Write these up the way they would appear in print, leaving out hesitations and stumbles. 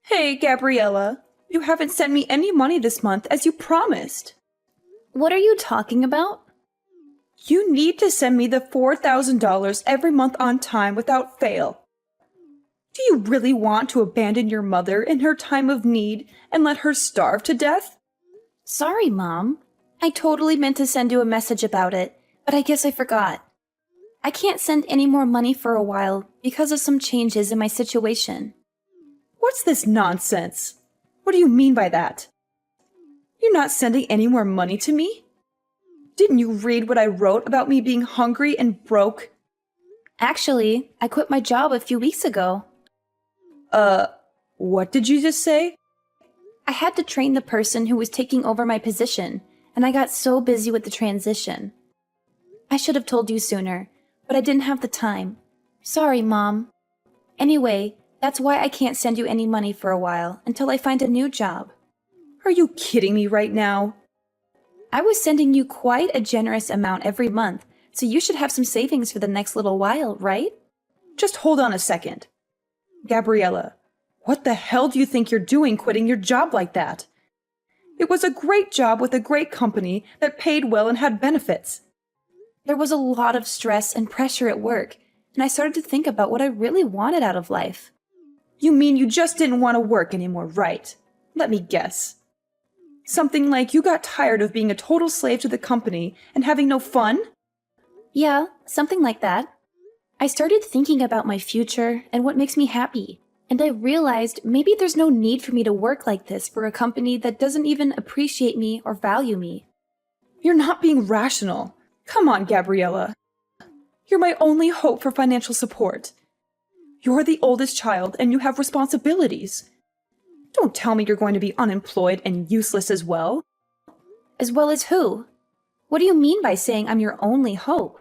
Hey, Gabriella. You haven't sent me any money this month as you promised. What are you talking about? You need to send me the $4,000 every month on time without fail. Do you really want to abandon your mother in her time of need and let her starve to death? Sorry, Mom. I totally meant to send you a message about it, but I guess I forgot. I can't send any more money for a while because of some changes in my situation. What's this nonsense? What do you mean by that? You're not sending any more money to me? Didn't you read what I wrote about me being hungry and broke? Actually, I quit my job a few weeks ago. What did you just say? I had to train the person who was taking over my position, and I got so busy with the transition. I should have told you sooner, but I didn't have the time. Sorry, Mom. Anyway, that's why I can't send you any money for a while until I find a new job. Are you kidding me right now? I was sending you quite a generous amount every month, so you should have some savings for the next little while, right? Just hold on a second. Gabriella, what the hell do you think you're doing quitting your job like that? It was a great job with a great company that paid well and had benefits. There was a lot of stress and pressure at work, and I started to think about what I really wanted out of life. You mean you just didn't want to work anymore, right? Let me guess. Something like you got tired of being a total slave to the company and having no fun? Yeah, something like that. I started thinking about my future and what makes me happy, and I realized maybe there's no need for me to work like this for a company that doesn't even appreciate me or value me. You're not being rational. Come on, Gabriella. You're my only hope for financial support. You're the oldest child and you have responsibilities. Don't tell me you're going to be unemployed and useless as well. As well as who? What do you mean by saying I'm your only hope?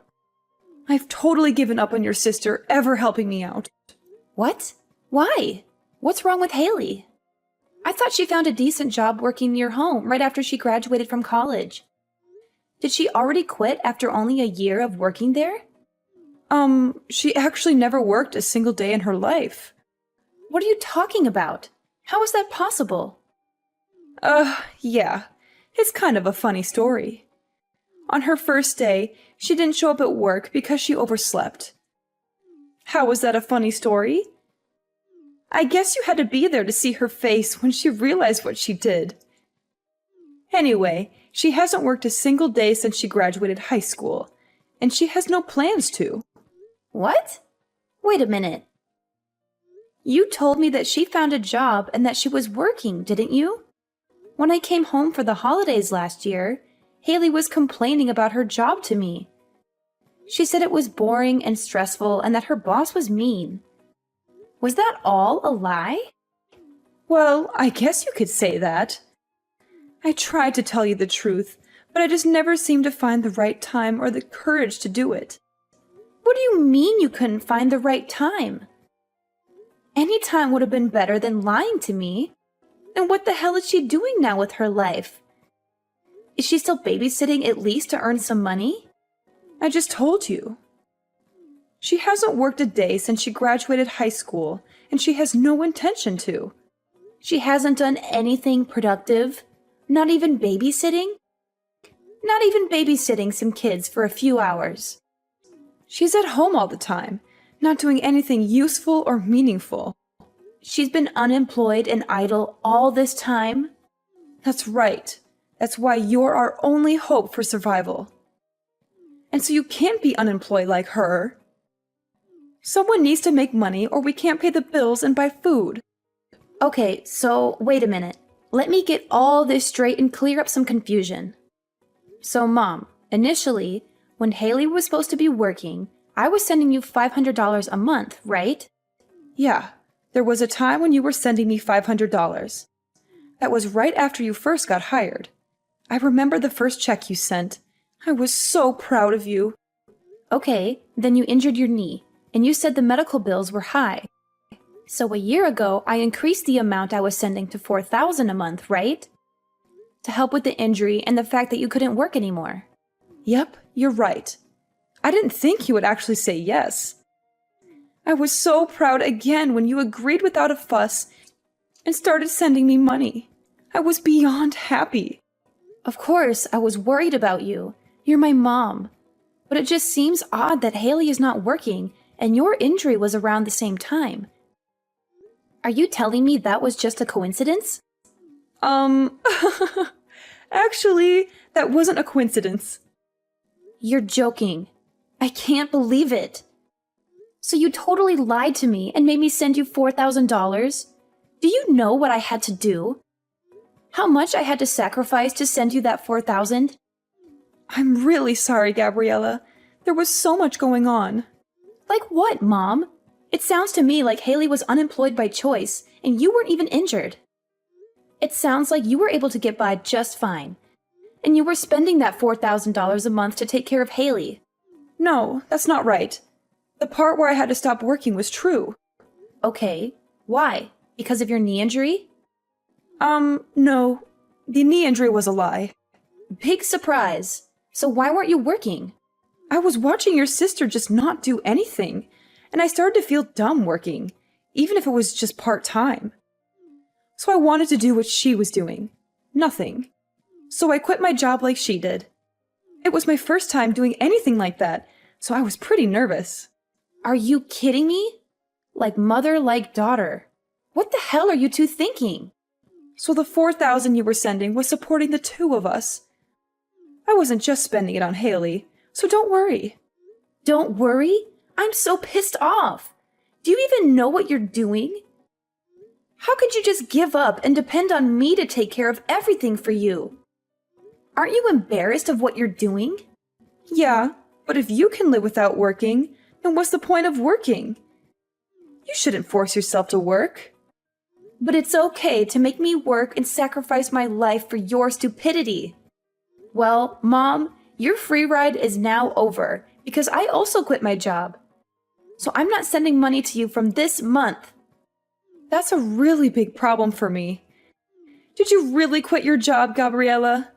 I've totally given up on your sister ever helping me out. What? Why? What's wrong with Haley? I thought she found a decent job working near home right after she graduated from college. Did she already quit after only a year of working there? She actually never worked a single day in her life. What are you talking about? How is that possible? Yeah. It's kind of a funny story. On her first day, she didn't show up at work because she overslept. How was that a funny story? I guess you had to be there to see her face when she realized what she did. Anyway, she hasn't worked a single day since she graduated high school, and she has no plans to. What? Wait a minute. You told me that she found a job and that she was working, didn't you? When I came home for the holidays last year, Haley was complaining about her job to me. She said it was boring and stressful and that her boss was mean. Was that all a lie? Well, I guess you could say that. I tried to tell you the truth, but I just never seemed to find the right time or the courage to do it. What do you mean you couldn't find the right time? Any time would have been better than lying to me. And what the hell is she doing now with her life? Is she still babysitting at least to earn some money? I just told you. She hasn't worked a day since she graduated high school, and she has no intention to. She hasn't done anything productive? Not even babysitting? Not even babysitting some kids for a few hours. She's at home all the time, not doing anything useful or meaningful. She's been unemployed and idle all this time? That's right. That's why you're our only hope for survival. And so you can't be unemployed like her. Someone needs to make money or we can't pay the bills and buy food. Okay, so wait a minute. Let me get all this straight and clear up some confusion. So, Mom, initially, when Haley was supposed to be working, I was sending you $500 a month, right? Yeah, there was a time when you were sending me $500. That was right after you first got hired. I remember the first check you sent. I was so proud of you. Okay, then you injured your knee, and you said the medical bills were high. So a year ago, I increased the amount I was sending to $4,000 a month, right? To help with the injury and the fact that you couldn't work anymore. Yep, you're right. I didn't think you would actually say yes. I was so proud again when you agreed without a fuss and started sending me money. I was beyond happy. Of course, I was worried about you. You're my mom. But it just seems odd that Haley is not working and your injury was around the same time. Are you telling me that was just a coincidence? Actually, that wasn't a coincidence. You're joking. I can't believe it. So you totally lied to me and made me send you $4,000? Do you know what I had to do? How much I had to sacrifice to send you that $4,000? I'm really sorry, Gabriella. There was so much going on. Like what, Mom? It sounds to me like Haley was unemployed by choice and you weren't even injured. It sounds like you were able to get by just fine. And you were spending that $4,000 a month to take care of Haley. No, that's not right. The part where I had to stop working was true. Okay, why? Because of your knee injury? No. The knee injury was a lie. Big surprise. So why weren't you working? I was watching your sister just not do anything, and I started to feel dumb working, even if it was just part-time. So I wanted to do what she was doing. Nothing. So I quit my job like she did. It was my first time doing anything like that, so I was pretty nervous. Are you kidding me? Like mother, like daughter. What the hell are you two thinking? So the $4,000 you were sending was supporting the two of us. I wasn't just spending it on Haley, so don't worry. Don't worry? I'm so pissed off. Do you even know what you're doing? How could you just give up and depend on me to take care of everything for you? Aren't you embarrassed of what you're doing? Yeah, but if you can live without working, then what's the point of working? You shouldn't force yourself to work. But it's okay to make me work and sacrifice my life for your stupidity. Well, Mom, your free ride is now over because I also quit my job. So I'm not sending money to you from this month. That's a really big problem for me. Did you really quit your job, Gabriella?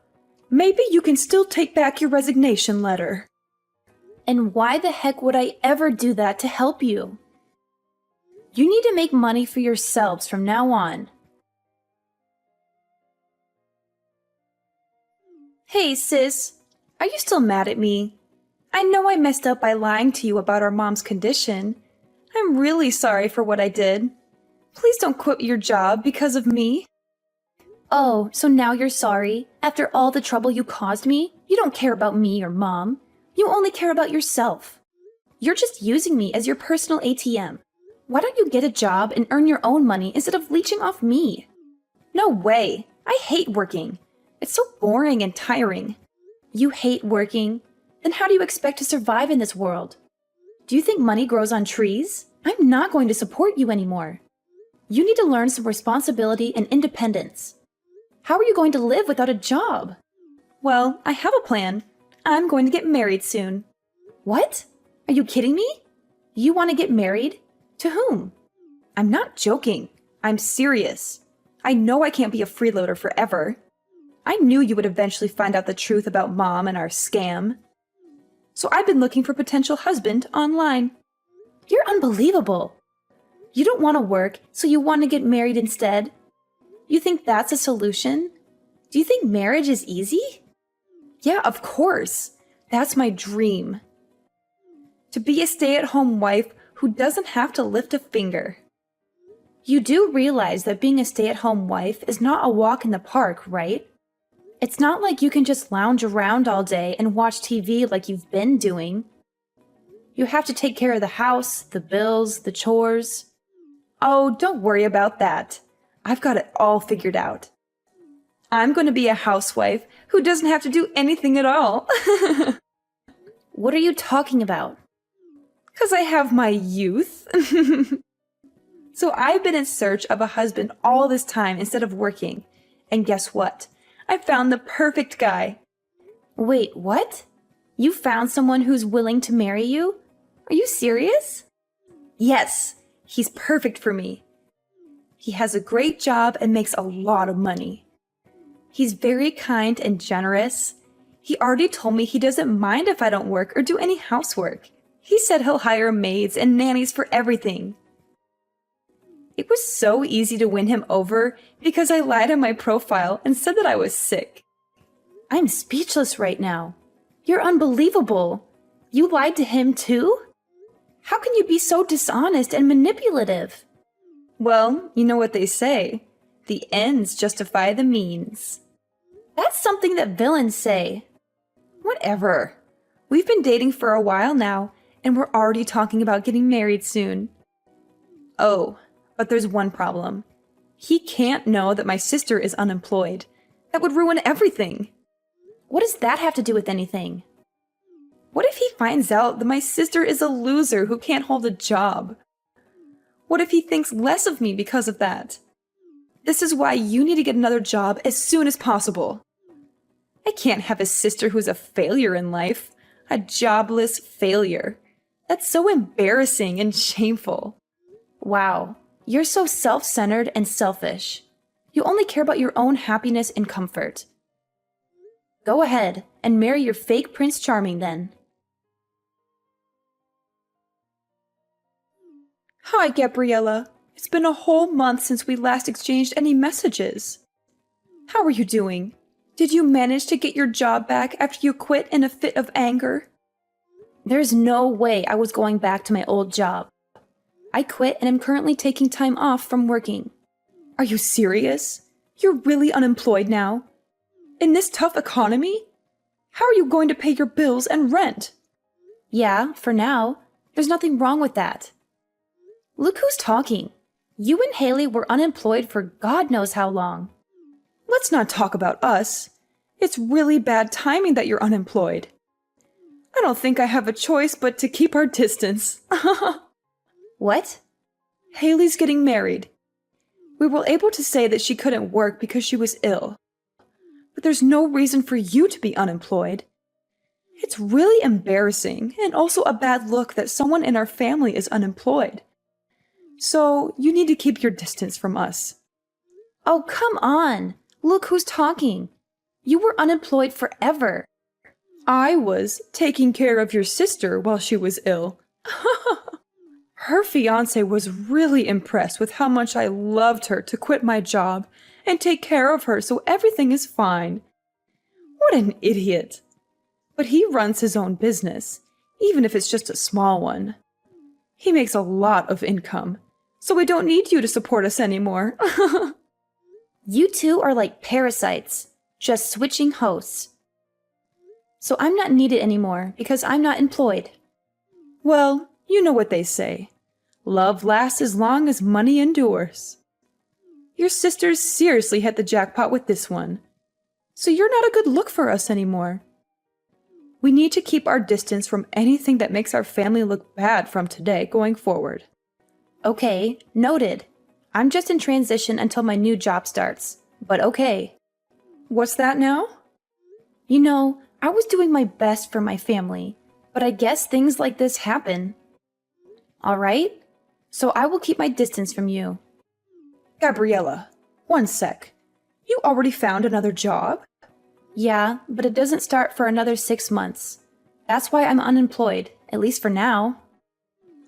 Maybe you can still take back your resignation letter. And why the heck would I ever do that to help you? You need to make money for yourselves from now on. Hey, sis. Are you still mad at me? I know I messed up by lying to you about our mom's condition. I'm really sorry for what I did. Please don't quit your job because of me. Oh, so now you're sorry? After all the trouble you caused me? You don't care about me or Mom. You only care about yourself. You're just using me as your personal ATM. Why don't you get a job and earn your own money instead of leeching off me? No way. I hate working. It's so boring and tiring. You hate working? Then how do you expect to survive in this world? Do you think money grows on trees? I'm not going to support you anymore. You need to learn some responsibility and independence. How are you going to live without a job? Well, I have a plan. I'm going to get married soon. What? Are you kidding me? You want to get married? To whom? I'm not joking. I'm serious. I know I can't be a freeloader forever. I knew you would eventually find out the truth about Mom and our scam. So I've been looking for a potential husband online. You're unbelievable. You don't want to work, so you want to get married instead? You think that's a solution? Do you think marriage is easy? Yeah, of course. That's my dream. To be a stay-at-home wife who doesn't have to lift a finger. You do realize that being a stay-at-home wife is not a walk in the park, right? It's not like you can just lounge around all day and watch TV like you've been doing. You have to take care of the house, the bills, the chores. Oh, don't worry about that. I've got it all figured out. I'm going to be a housewife who doesn't have to do anything at all. What are you talking about? 'Cause I have my youth. So I've been in search of a husband all this time instead of working. And guess what? I found the perfect guy. Wait, what? You found someone who's willing to marry you? Are you serious? Yes, he's perfect for me. He has a great job and makes a lot of money. He's very kind and generous. He already told me he doesn't mind if I don't work or do any housework. He said he'll hire maids and nannies for everything. It was so easy to win him over because I lied on my profile and said that I was sick. I'm speechless right now. You're unbelievable. You lied to him too? How can you be so dishonest and manipulative? Well, you know what they say. The ends justify the means. That's something that villains say. Whatever. We've been dating for a while now, and we're already talking about getting married soon. Oh, but there's one problem. He can't know that my sister is unemployed. That would ruin everything. What does that have to do with anything? What if he finds out that my sister is a loser who can't hold a job? What if he thinks less of me because of that? This is why you need to get another job as soon as possible. I can't have a sister who's a failure in life. A jobless failure. That's so embarrassing and shameful. Wow, you're so self-centered and selfish. You only care about your own happiness and comfort. Go ahead and marry your fake Prince Charming then. Hi, Gabriella. It's been a whole month since we last exchanged any messages. How are you doing? Did you manage to get your job back after you quit in a fit of anger? There's no way I was going back to my old job. I quit and am currently taking time off from working. Are you serious? You're really unemployed now? In this tough economy? How are you going to pay your bills and rent? Yeah, for now. There's nothing wrong with that. Look who's talking. You and Haley were unemployed for God knows how long. Let's not talk about us. It's really bad timing that you're unemployed. I don't think I have a choice but to keep our distance. What? Haley's getting married. We were able to say that she couldn't work because she was ill. But there's no reason for you to be unemployed. It's really embarrassing and also a bad look that someone in our family is unemployed. So you need to keep your distance from us. Oh, come on. Look who's talking. You were unemployed forever. I was taking care of your sister while she was ill. Her fiance was really impressed with how much I loved her to quit my job and take care of her so everything is fine. What an idiot. But he runs his own business, even if it's just a small one. He makes a lot of income, so we don't need you to support us anymore. You two are like parasites, just switching hosts. So I'm not needed anymore because I'm not employed. Well, you know what they say. Love lasts as long as money endures. Your sisters seriously hit the jackpot with this one. So you're not a good look for us anymore. We need to keep our distance from anything that makes our family look bad from today going forward. Okay, noted. I'm just in transition until my new job starts, but okay. What's that now? You know, I was doing my best for my family, but I guess things like this happen. All right? So I will keep my distance from you. Gabriella, one sec. You already found another job? Yeah, but it doesn't start for another 6 months. That's why I'm unemployed, at least for now.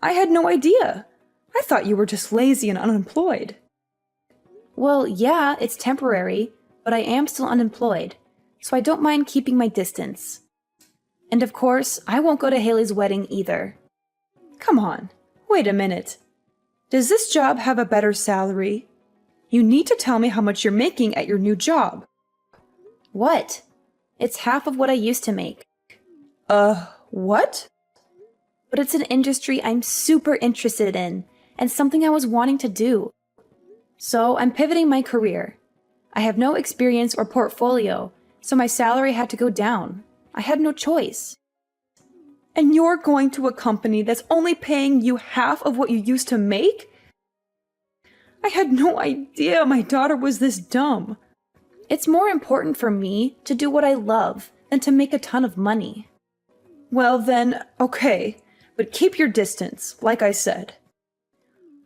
I had no idea. I thought you were just lazy and unemployed. Well, yeah, it's temporary, but I am still unemployed, so I don't mind keeping my distance. And of course, I won't go to Haley's wedding either. Come on, wait a minute. Does this job have a better salary? You need to tell me how much you're making at your new job. What? It's half of what I used to make. What? But it's an industry I'm super interested in, and something I was wanting to do. So I'm pivoting my career. I have no experience or portfolio, so my salary had to go down. I had no choice. And you're going to a company that's only paying you half of what you used to make? I had no idea my daughter was this dumb. It's more important for me to do what I love than to make a ton of money. Well then, okay, but keep your distance, like I said.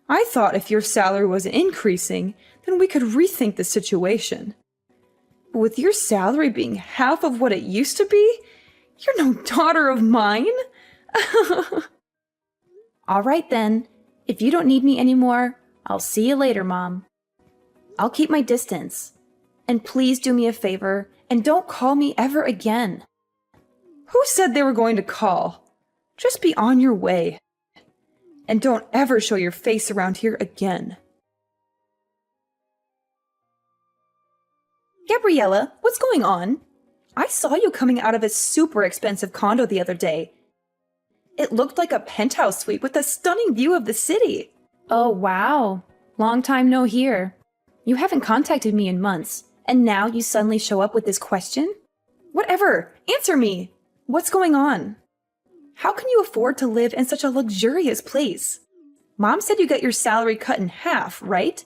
I thought if your salary was increasing, then we could rethink the situation. But with your salary being half of what it used to be, you're no daughter of mine. All right then, if you don't need me anymore, I'll see you later, Mom. I'll keep my distance. And please do me a favor and don't call me ever again. Who said they were going to call? Just be on your way. And don't ever show your face around here again. Gabriella, what's going on? I saw you coming out of a super expensive condo the other day. It looked like a penthouse suite with a stunning view of the city. Oh, wow. Long time no hear. You haven't contacted me in months, and now you suddenly show up with this question? Whatever, answer me. What's going on? How can you afford to live in such a luxurious place? Mom said you got your salary cut in half, right?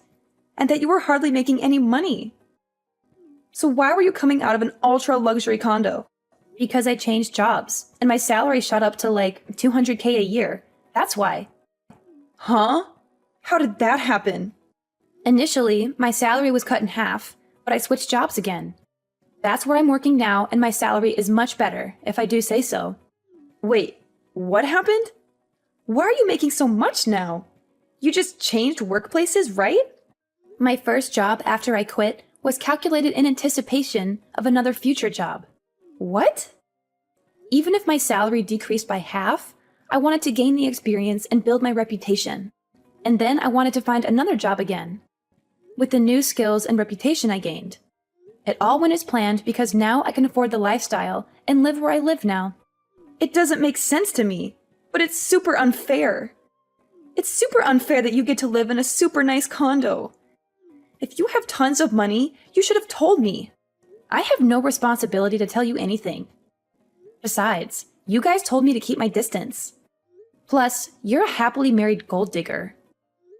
And that you were hardly making any money. So why were you coming out of an ultra-luxury condo? Because I changed jobs, and my salary shot up to like $200K a year. That's why. Huh? How did that happen? Initially, my salary was cut in half, but I switched jobs again. That's where I'm working now, and my salary is much better, if I do say so. Wait, what happened? Why are you making so much now? You just changed workplaces, right? My first job after I quit was calculated in anticipation of another future job. What? Even if my salary decreased by half, I wanted to gain the experience and build my reputation. And then I wanted to find another job again, with the new skills and reputation I gained. It all went as planned because now I can afford the lifestyle and live where I live now. It doesn't make sense to me, but it's super unfair. It's super unfair that you get to live in a super nice condo. If you have tons of money, you should have told me. I have no responsibility to tell you anything. Besides, you guys told me to keep my distance. Plus, you're a happily married gold digger.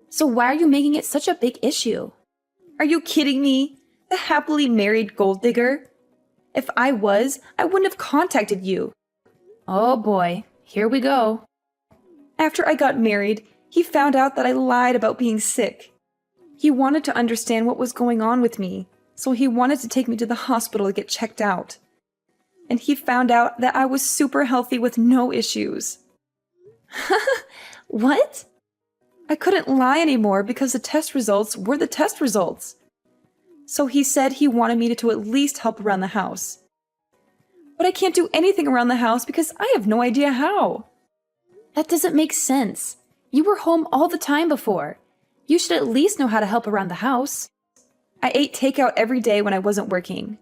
So why are you making it such a big issue? Are you kidding me? The happily married gold digger? If I was, I wouldn't have contacted you. Oh boy, here we go. After I got married, he found out that I lied about being sick. He wanted to understand what was going on with me, so he wanted to take me to the hospital to get checked out. And he found out that I was super healthy with no issues. What? I couldn't lie anymore because the test results were the test results. So he said he wanted me to at least help around the house. But I can't do anything around the house because I have no idea how. That doesn't make sense. You were home all the time before. You should at least know how to help around the house. I ate takeout every day when I wasn't working.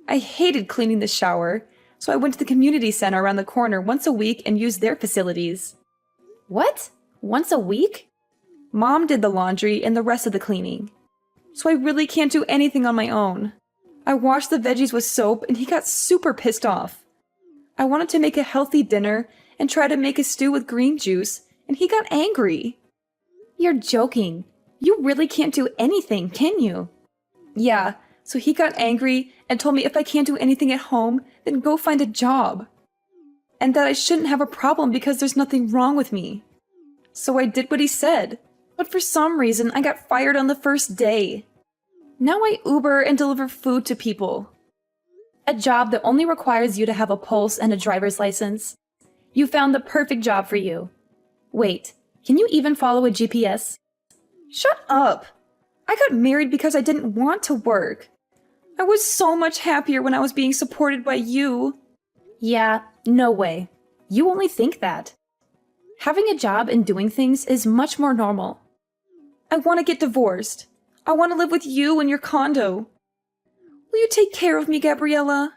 I hated cleaning the shower, so I went to the community center around the corner once a week and used their facilities. What? Once a week? Mom did the laundry and the rest of the cleaning. So I really can't do anything on my own. I washed the veggies with soap and he got super pissed off. I wanted to make a healthy dinner and try to make a stew with green juice, and he got angry. You're joking. You really can't do anything, can you? Yeah, so he got angry and told me if I can't do anything at home, then go find a job. And that I shouldn't have a problem because there's nothing wrong with me. So I did what he said, but for some reason I got fired on the first day. Now I Uber and deliver food to people. A job that only requires you to have a pulse and a driver's license. You found the perfect job for you. Wait, can you even follow a GPS? Shut up! I got married because I didn't want to work. I was so much happier when I was being supported by you. Yeah, no way. You only think that. Having a job and doing things is much more normal. I want to get divorced. I want to live with you in your condo. Will you take care of me, Gabriella?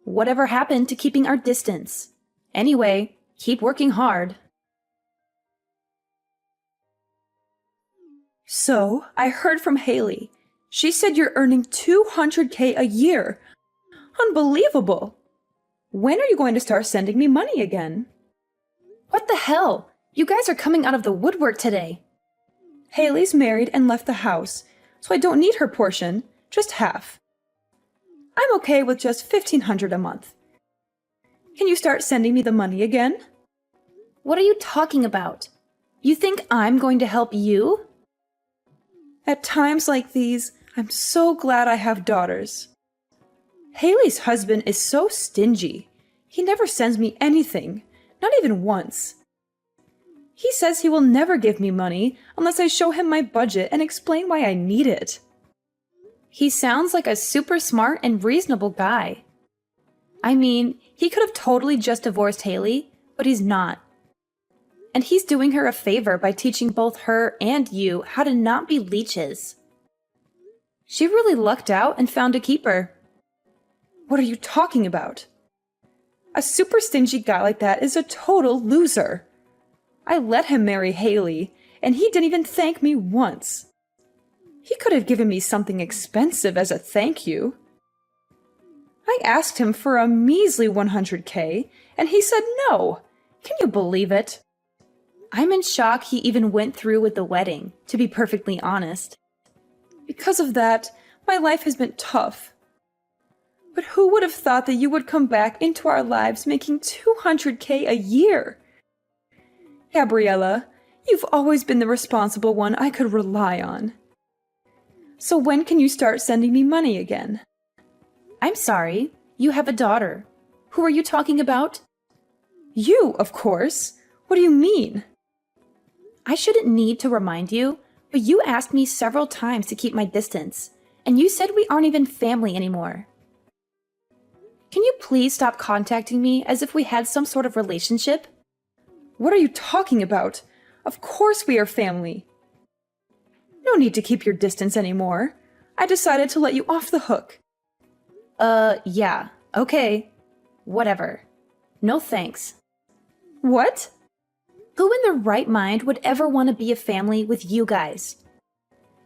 Whatever happened to keeping our distance? Anyway, keep working hard. So, I heard from Haley. She said you're earning $200K a year. Unbelievable! When are you going to start sending me money again? What the hell? You guys are coming out of the woodwork today. Haley's married and left the house, so I don't need her portion, just half. I'm okay with just $1,500 a month. Can you start sending me the money again? What are you talking about? You think I'm going to help you? At times like these, I'm so glad I have daughters. Haley's husband is so stingy. He never sends me anything, not even once. He says he will never give me money unless I show him my budget and explain why I need it. He sounds like a super smart and reasonable guy. I mean, he could have totally just divorced Haley, but he's not. And he's doing her a favor by teaching both her and you how to not be leeches. She really lucked out and found a keeper. What are you talking about? A super stingy guy like that is a total loser. I let him marry Haley, and he didn't even thank me once. He could have given me something expensive as a thank you. I asked him for a measly $100K, and he said no. Can you believe it? I'm in shock he even went through with the wedding, to be perfectly honest. Because of that, my life has been tough. But who would have thought that you would come back into our lives making $200K a year? Gabriella, you've always been the responsible one I could rely on. So when can you start sending me money again? I'm sorry, you have a daughter. Who are you talking about? You, of course. What do you mean? I shouldn't need to remind you, but you asked me several times to keep my distance, and you said we aren't even family anymore. Can you please stop contacting me as if we had some sort of relationship? What are you talking about? Of course we are family. No need to keep your distance anymore. I decided to let you off the hook. Yeah, okay. Whatever. No thanks. What? Who in their right mind would ever want to be a family with you guys?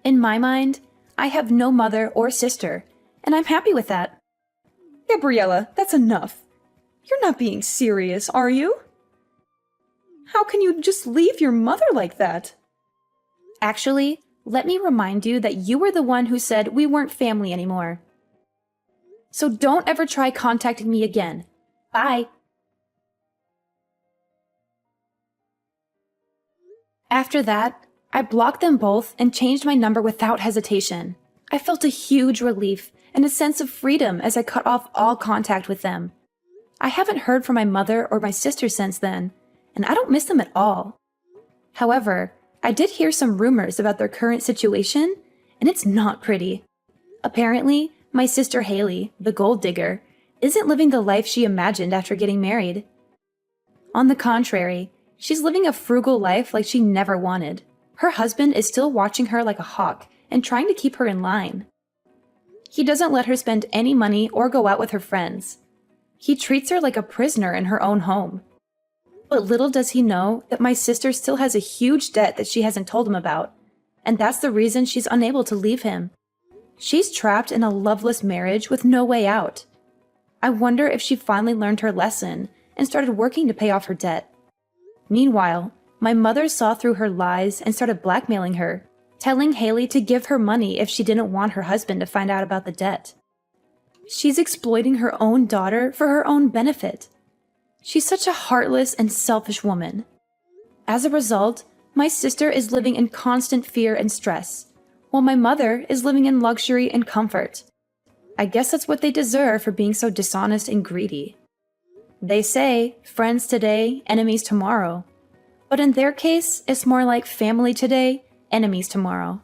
In my mind, I have no mother or sister, and I'm happy with that. Gabriella, that's enough. You're not being serious, are you? How can you just leave your mother like that? Actually, let me remind you that you were the one who said we weren't family anymore. So don't ever try contacting me again. Bye. After that, I blocked them both and changed my number without hesitation. I felt a huge relief and a sense of freedom as I cut off all contact with them. I haven't heard from my mother or my sister since then, and I don't miss them at all. However, I did hear some rumors about their current situation, and it's not pretty. Apparently, my sister Haley, the gold digger, isn't living the life she imagined after getting married. On the contrary, she's living a frugal life like she never wanted. Her husband is still watching her like a hawk and trying to keep her in line. He doesn't let her spend any money or go out with her friends. He treats her like a prisoner in her own home. But little does he know that my sister still has a huge debt that she hasn't told him about, and that's the reason she's unable to leave him. She's trapped in a loveless marriage with no way out. I wonder if she finally learned her lesson and started working to pay off her debt. Meanwhile, my mother saw through her lies and started blackmailing her, telling Haley to give her money if she didn't want her husband to find out about the debt. She's exploiting her own daughter for her own benefit. She's such a heartless and selfish woman. As a result, my sister is living in constant fear and stress, while my mother is living in luxury and comfort. I guess that's what they deserve for being so dishonest and greedy. They say, friends today, enemies tomorrow. But in their case, it's more like family today, enemies tomorrow.